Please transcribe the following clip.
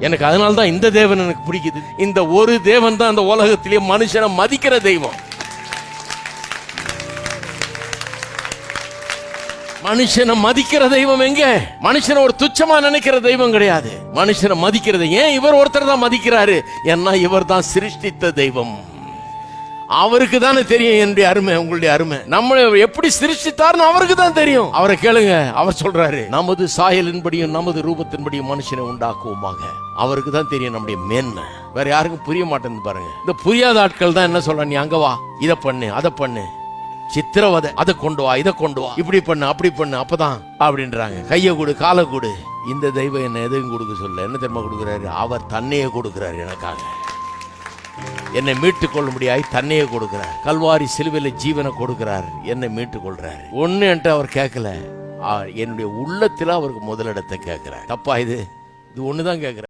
எனக்கு அதனால தான் இந்த தேவன் எனக்கு பிடிக்குது. இந்த ஒரு தேவன் தான் அந்த உலகத்திலேயே மனுஷனை மதிக்கிற தெய்வம். மனுஷனை மதிக்கிற தெய்வம் எங்க? மனுஷனை ஒரு துச்சமா நினைக்கிற தெய்வம் கிடையாது. மனுஷனை மதிக்கிறது. ஏன் இவர் ஒருத்தர் தான் மதிக்கிறாரு? ஏன்னா இவர் தான் சிருஷ்டித்த தெய்வம். அவருக்கு தானே தெரியும் என்னுடைய அருமை, உங்களுடைய அருமை. நம்மளை எப்படி சிருஷ்டித்தார்னு அவருக்கு தான் தெரியும். அவரை கேளுங்க. அவர் சொல்றாரு, நமது சாயலின்படியும் நமது ரூபத்தின்படியும் மனுஷனை உண்டாக்குவோமாக. அவருக்கு தான் தெரியும் நம்முடைய மேன்மை. வேற யாருக்கும் புரிய மாட்டேன்னு பாருங்க. இந்த புரியாத ஆட்கள் தான் என்ன சொல்ற, நீ அங்க வா, இதை பண்ணு, அதை பண்ணு, சித்திரவதை, அதை கொண்டு வா, இதை கொண்டு வா, இப்படி பண்ணு, அப்படி பண்ணு, அப்பதான் அப்படின்றாங்க. கையை கொடு, காலை கொடு. இந்த தெய்வம் என்ன எதுவும் கொடுக்க சொல்ல, என்ன தெரியுமா கொடுக்குறாரு? அவர் தன்னையே கொடுக்கிறாரு. எனக்காக என்னை மீட்டுக் கொள்ள முடியாய் தன்னையே கொடுக்கிறார். கல்வாரி சிலுவையில ஜீவனை கொடுக்கிறார், என்னை மீட்டுக் கொள்றாரு. ஒண்ணு என்கிட்ட அவர் கேட்கல, என்னுடைய உள்ளத்துல அவருக்கு முதலிடத்தை கேட்கிறார். தப்பா இது? இது ஒண்ணுதான் கேட்கிறார்.